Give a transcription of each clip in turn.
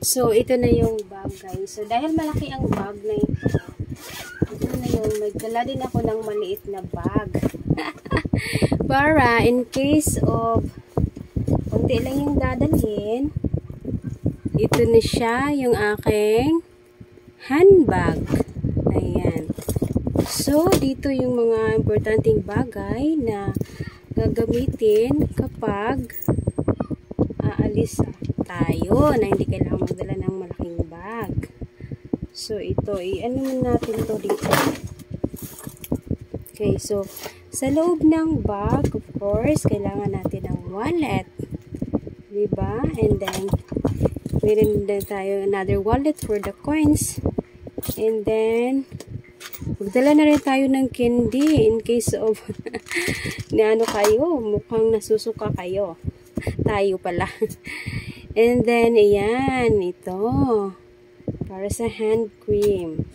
So, ito na yung bag, guys. So, dahil malaki ang bag na ito na yung nagdala din ako ng maliit na bag. Para, in case of konti lang yung dadalhin, ito na siya, yung aking handbag. Ayan. So, dito yung mga importanteng bagay na gagamitin kapag aalis tayo na hindi kailangan magdala ng malaking bag. So, ito, i-ano natin to dito. Okay, so, sa loob ng bag, of course, kailangan natin ng wallet. Diba? And then, meron din tayo another wallet for the coins. And then, magdala na rin tayo ng candy in case of na ano kayo, mukhang nasusuka kayo. Tayo pala. And then, ayan, ito. Para sa hand cream.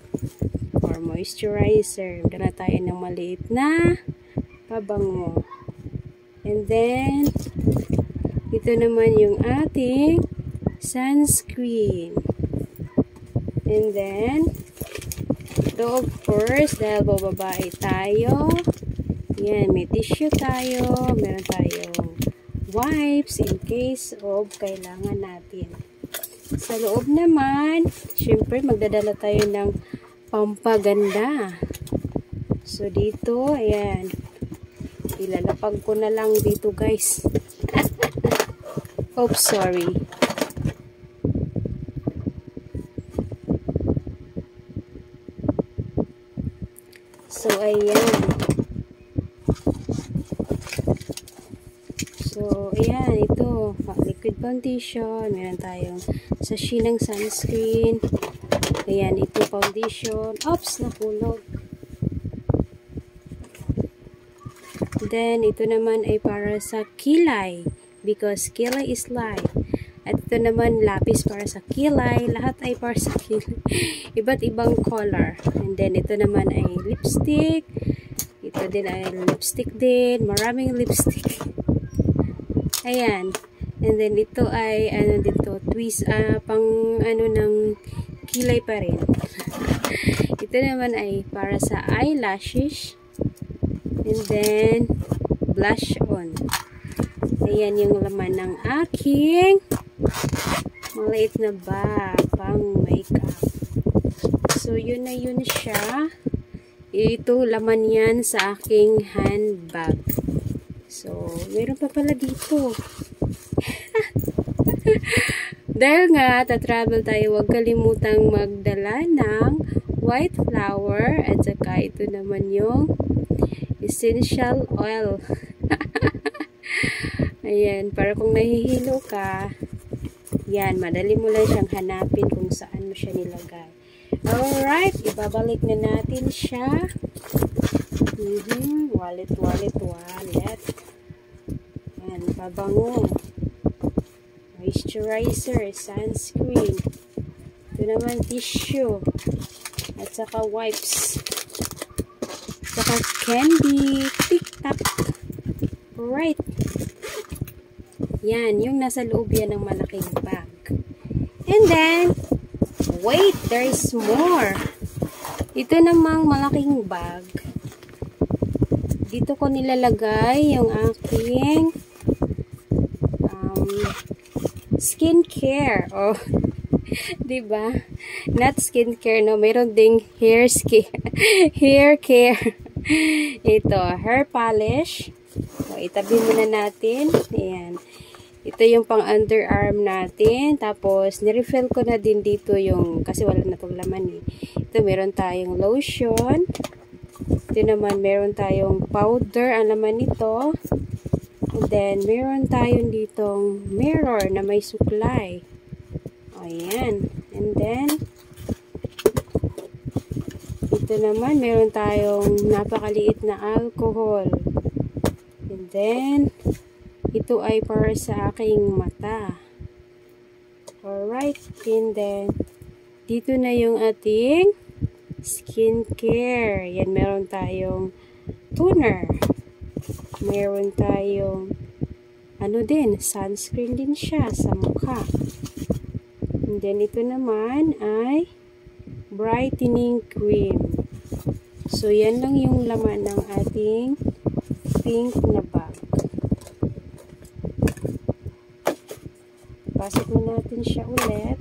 Or moisturizer. Magdala tayo ng maliit na pabango. And then, ito naman yung ating sunscreen. And then, ito of course, dahil bababae tayo. Yan, may tissue tayo. Meron tayong wipes in case of kailangan natin. Sa loob naman, syempre magdadala tayo ng pampaganda. So dito, ayan. Ilalapag ko na lang dito, guys. Oops, sorry. So ayan. So, ayan, ito, liquid foundation, meron tayong sashi ng sunscreen, ayan, ito foundation, oops, napulog. Then, ito naman ay para sa kilay, because kilay is life. At ito naman, lapis para sa kilay, lahat ay para sa kilay, iba't ibang color. And then, ito naman ay lipstick, ito din ay lipstick din, maraming lipstick. Ayan. And then, ito ay, ano dito, twist, pang, ano, ng kilay pa rin. Ito naman ay para sa eyelashes. And then, blush on. Ayan yung laman ng aking maliit na bag, pang makeup. So, yun na yun siya. Ito, laman yan sa aking handbag. So, meron pa pala dito. Dahil nga, ta-travel tayo, huwag kalimutang magdala ng white flour at saka ito naman yung essential oil. Ayan, para kung nahihilo ka, yan, madali mo lang siyang hanapin kung saan mo siya nilagay. Alright, ibabalik na natin siya. Wallet. Yan, pabango. Moisturizer, sunscreen. Ito naman, tissue. At saka wipes. Saka candy. Tik-tak. Right. Yan, yung nasa loob yan ng malaking bag. And then, wait, there is more. Ito namang malaking bag. Dito ko nilalagay yung aking skincare. Oh, diba? Not skincare, no? Meron ding hair care. Ito, hair polish. So, itabi muna natin. Ayan. Ito yung pang underarm natin. Tapos, nirefill ko na din dito yung, kasi wala na itong laman eh. Ito, meron tayong lotion. Ito naman, meron tayong powder. Ang laman nito. And then, meron tayong ditong mirror na may suklay. Ayan. And then, ito naman, meron tayong napakaliit na alcohol. And then, ito ay para sa aking mata. Alright. And then, dito na yung ating skincare. Yan, meron tayong toner. Meron tayong ano din, sunscreen din siya sa mukha. And then, ito naman ay brightening cream. So, yan lang yung laman ng ating pink na bag. Pasok na natin siya ulit.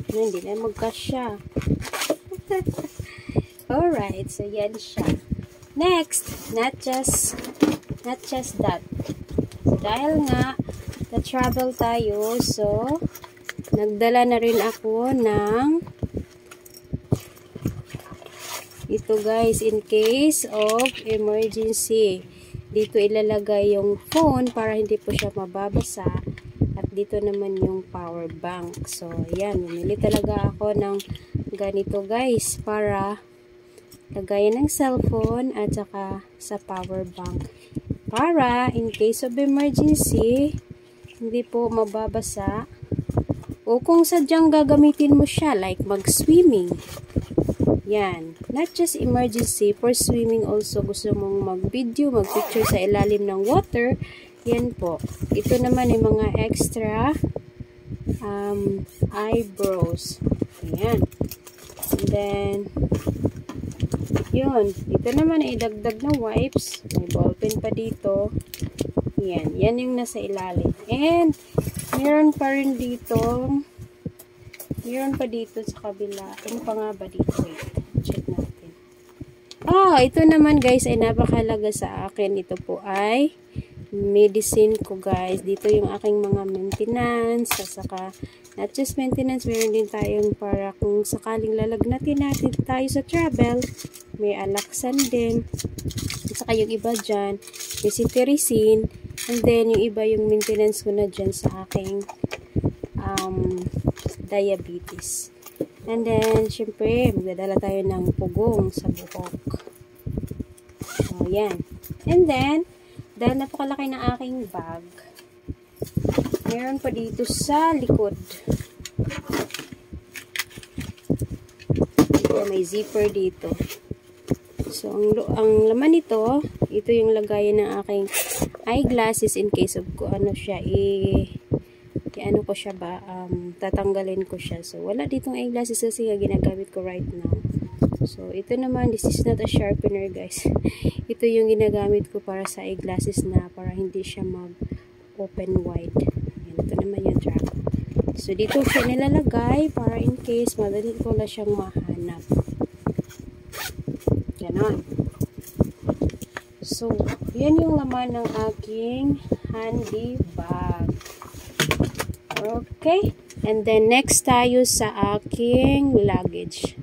Hindi na magkasya. Alright, so yan siya. Next, not just that. So, dahil nga, na-travel tayo, so, nagdala na rin ako ng ito guys, in case of emergency. Dito ilalagay yung phone para hindi po siya mababasa. At dito naman yung power bank. So, ayan. Bumili talaga ako ng ganito guys para lagayan ng cellphone at saka sa power bank. Para in case of emergency, hindi po mababasa. O kung sadyang gagamitin mo siya like mag-swimming. Yan. Not just emergency, for swimming also gusto mong mag-video, mag-picture sa ilalim ng water. Yan po. Ito naman ay mga extra eyebrows. Ayan. And then, yun. Ito naman ay dagdag na wipes. May ballpen pa dito. Yan. Yan yung nasa ilalim. And, meron pa rin dito. Meron pa dito sa kabila. Ano pa nga ba dito? Wait. Check natin. Oh, ito naman guys ay napakalaga sa akin. Ito po ay medicine ko guys. Dito yung aking mga maintenance. Saka, not just maintenance, meron din tayong para kung sakaling lalagnatin natin tayo sa travel. May Alaxan din. Saka yung iba dyan, may cetirizine. And then, yung iba yung maintenance ko na dyan sa aking diabetes. And then, syempre, magdadala tayo ng pugong sa buhok. So, yan. And then, dahil napakalaki ng aking bag, meron pa dito sa likod. May zipper dito. So, ang laman nito, ito yung lagayan ng aking eyeglasses in case of ko ano siya, ano ko siya ba, tatanggalin ko siya. So, wala ditong eyeglasses kasi ginagamit ko right now. So, ito naman, this is not a sharpener guys. Ito yung ginagamit ko para sa eyeglasses na para hindi siya mag-open wide. Ayan, ito naman yung trap. So, dito siya nilalagay para in case madali ko na siyang mahanap. Ganon. So, yan yung laman ng aking handy bag. Okay. And then, next tayo sa aking luggage.